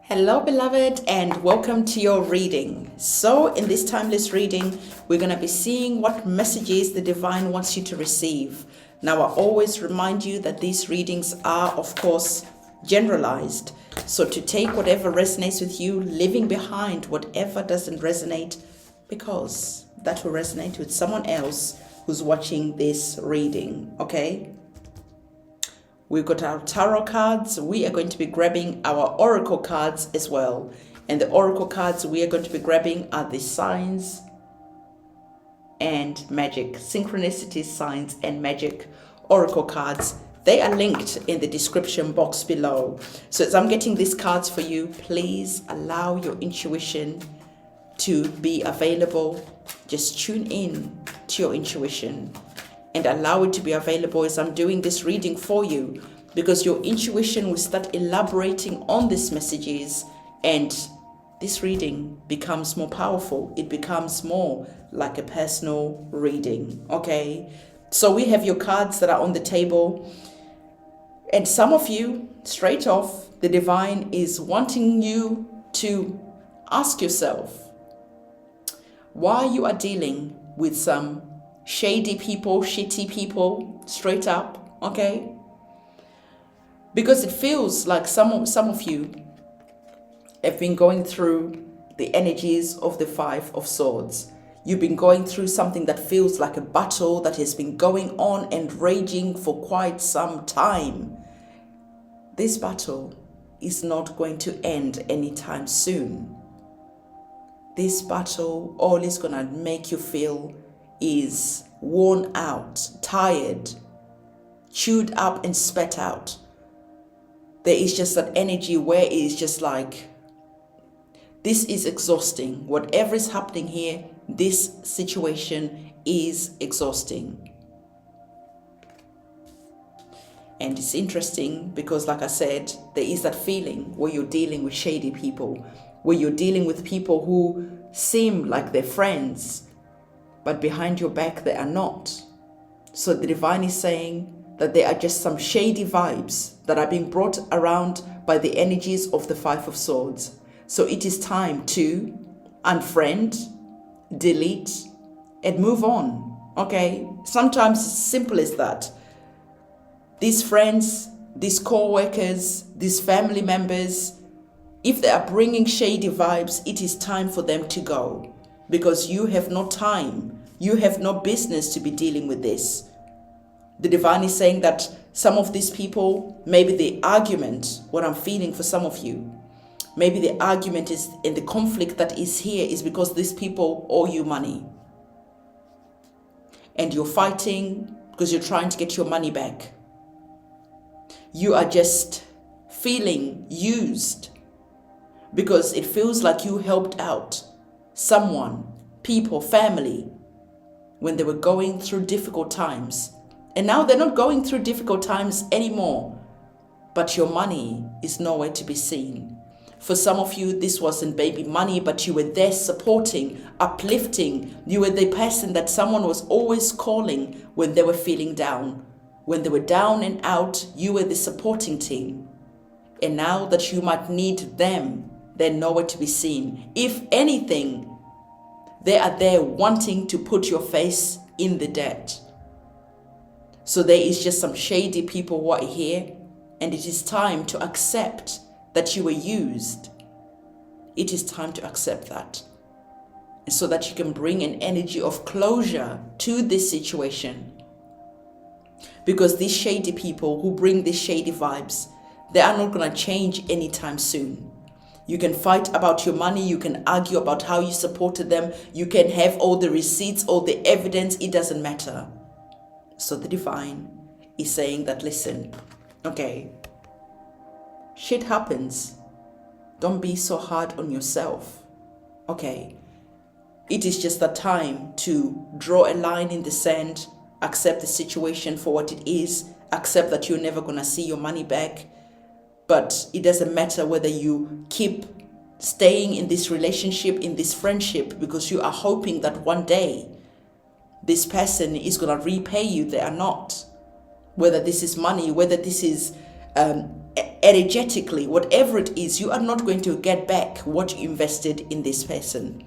Hello beloved, and welcome to your reading. So in this timeless reading, we're going to be seeing what messages the divine wants you to receive. Now I always remind you that these readings are of course generalized. So to take whatever resonates with you, leaving behind whatever doesn't resonate, because that will resonate with someone else who's watching this reading, okay? We've got our tarot cards. We are going to be grabbing our oracle cards as well. And the oracle cards we are going to be grabbing are the signs and magic, synchronicity, signs and magic oracle cards. They are linked in the description box below. So as I'm getting these cards for you, please allow your intuition to be available. Just tune in to your intuition and allow it to be available as I'm doing this reading for you, because your intuition will start elaborating on these messages and this reading becomes more powerful. It becomes more like a personal reading, okay? So we have your cards that are on the table, and some of you, straight off, the divine is wanting you to ask yourself why you are dealing with some shady people, shitty people, straight up, okay? Because it feels like some of you have been going through the energies of the Five of Swords. You've been going through something that feels like a battle that has been going on and raging for quite some time. This battle is not going to end anytime soon. This battle, all it's gonna make you feel is worn out, tired, chewed up and spat out. There is just that energy where it is just like, this is exhausting. Whatever is happening here, this situation is exhausting. And it's interesting because, like I said, there is that feeling where you're dealing with shady people, where you're dealing with people who seem like they're friends, but behind your back they are not. So the divine is saying that there are just some shady vibes that are being brought around by the energies of the Five of Swords. So it is time to unfriend, delete, and move on, okay? Sometimes it's simple as that. These friends, these co-workers, these family members, if they are bringing shady vibes, it is time for them to go, because you have no time. You have no business to be dealing with this. The divine is saying that some of these people, maybe the argument, what I'm feeling for some of you, maybe the argument is in the conflict that is here is because these people owe you money. And you're fighting because you're trying to get your money back. You are just feeling used because it feels like you helped out someone, people, family, when they were going through difficult times. And now they're not going through difficult times anymore, but your money is nowhere to be seen. For some of you, this wasn't baby money, but you were there supporting, uplifting. You were the person that someone was always calling when they were feeling down. When they were down and out, you were the supporting team. And now that you might need them, they're nowhere to be seen. If anything, they are there wanting to put your face in the dirt. So there is just some shady people who are here, and it is time to accept that you were used. It is time to accept that, so that you can bring an energy of closure to this situation. Because these shady people who bring these shady vibes, they are not going to change anytime soon. You can fight about your money, you can argue about how you supported them, you can have all the receipts, all the evidence, it doesn't matter. So the divine is saying that, listen, okay, shit happens. Don't be so hard on yourself, okay? It is just the time to draw a line in the sand, accept the situation for what it is, accept that you're never gonna see your money back. But it doesn't matter whether you keep staying in this relationship, in this friendship, because you are hoping that one day this person is going to repay you. They are not. Whether this is money, whether this is energetically, whatever it is, you are not going to get back what you invested in this person,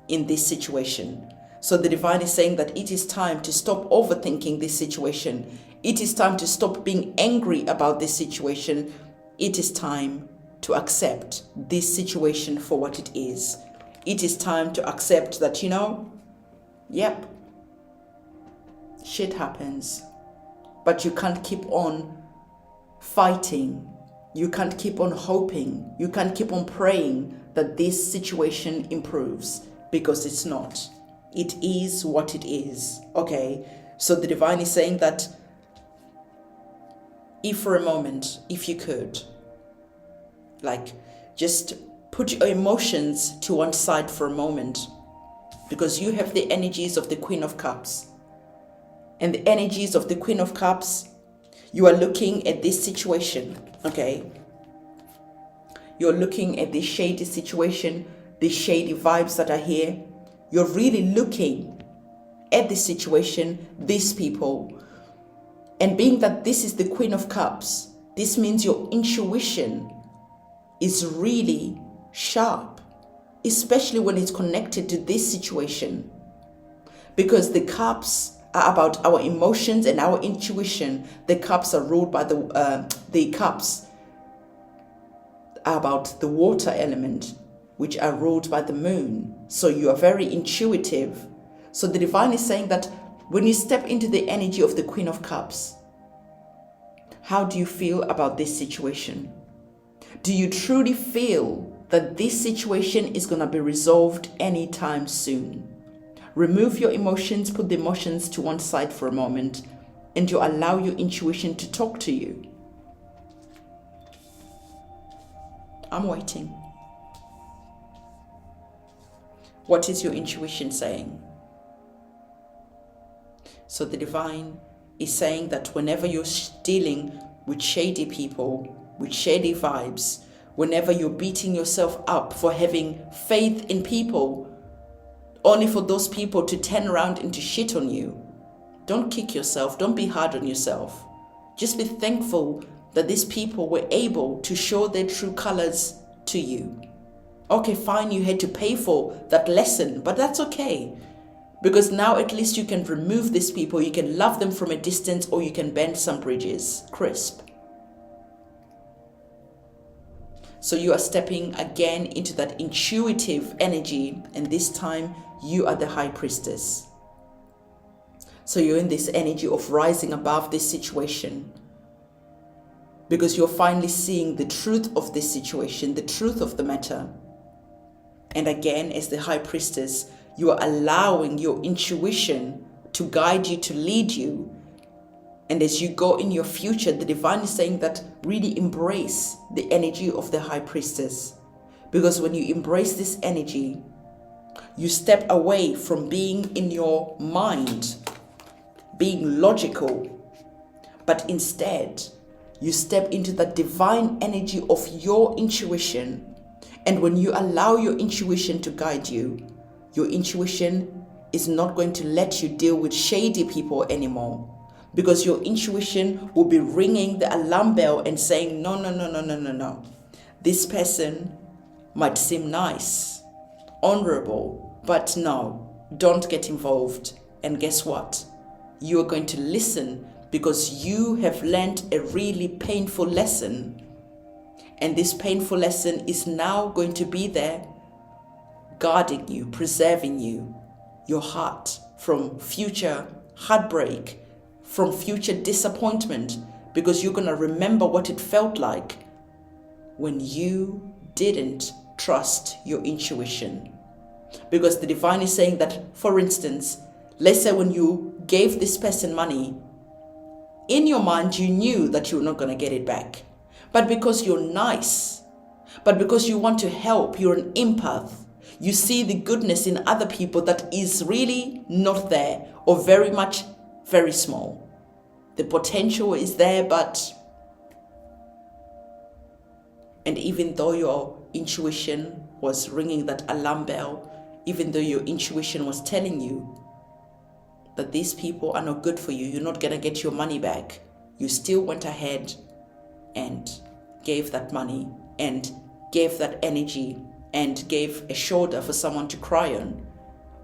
in this situation. So the divine is saying that it is time to stop overthinking this situation. It is time to stop being angry about this situation. It is time to accept this situation for what it is. It is time to accept that, yep, shit happens, but you can't keep on fighting. You can't keep on hoping. You can't keep on praying that this situation improves, because it's not. It is what it is. Okay, so the divine is saying that if for a moment, if you could, just put your emotions to one side for a moment, because you have the energies of the Queen of Cups. And the energies of the Queen of Cups, you are looking at this situation, okay? You're looking at this shady situation, the shady vibes that are here. You're really looking at this situation, these people. And being that this is the Queen of Cups, this means your intuition is really sharp, especially when it's connected to this situation. Because the cups are about our emotions and our intuition. The cups are ruled by the cups are about the water element, which are ruled by the moon. So you are very intuitive. So the divine is saying that when you step into the energy of the Queen of Cups, how do you feel about this situation? Do you truly feel that this situation is going to be resolved anytime soon? Remove your emotions, put the emotions to one side for a moment, and you allow your intuition to talk to you. I'm waiting. What is your intuition saying? So the divine is saying that whenever you're dealing with shady people, with shady vibes, whenever you're beating yourself up for having faith in people, only for those people to turn around and to shit on you, don't kick yourself. Don't be hard on yourself. Just be thankful that these people were able to show their true colors to you. Okay, fine, you had to pay for that lesson, but that's okay. Because now at least you can remove these people. You can love them from a distance, or you can bend some bridges. Crisp. So you are stepping again into that intuitive energy, and this time you are the High Priestess. So you're in this energy of rising above this situation, because you're finally seeing the truth of this situation, the truth of the matter. And again, as the High Priestess, you are allowing your intuition to guide you, to lead you. And as you go in your future, the divine is saying that really embrace the energy of the High Priestess. Because when you embrace this energy, you step away from being in your mind, being logical, but instead you step into the divine energy of your intuition. And when you allow your intuition to guide you, your intuition is not going to let you deal with shady people anymore. Because your intuition will be ringing the alarm bell and saying, no. This person might seem nice, honorable, but no, don't get involved. And guess what? You are going to listen, because you have learned a really painful lesson. And this painful lesson is now going to be there, guarding you, preserving you, your heart from future heartbreak, from future disappointment, because you're going to remember what it felt like when you didn't trust your intuition. Because the divine is saying that, for instance, let's say when you gave this person money, in your mind you knew that you were not going to get it back. But because you're nice, but because you want to help, you're an empath, you see the goodness in other people that is really not there, or very small. The potential is there, and even though your intuition was ringing that alarm bell, even though your intuition was telling you that these people are not good for you, you're not going to get your money back, you still went ahead and gave that money and gave that energy and gave a shoulder for someone to cry on,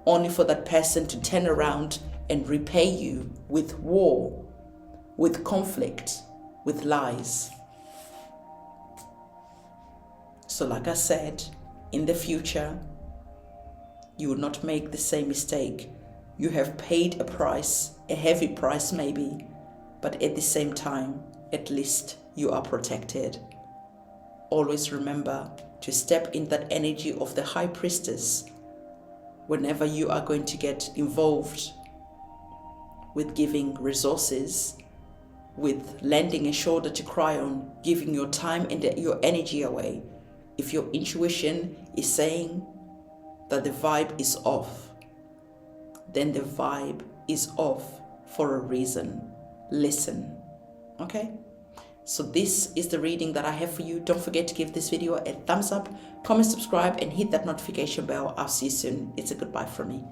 only for that person to turn around and repay you with war, with conflict, with lies. So like I said, in the future, you will not make the same mistake. You have paid a price, a heavy price maybe, but at the same time, at least you are protected. Always remember to step in that energy of the High Priestess whenever you are going to get involved with giving resources, with lending a shoulder to cry on, giving your time and your energy away. If your intuition is saying that the vibe is off, then the vibe is off for a reason. Listen, okay? So this is the reading that I have for you. Don't forget to give this video a thumbs up, comment, subscribe, and hit that notification bell. I'll see you soon. It's a goodbye from me.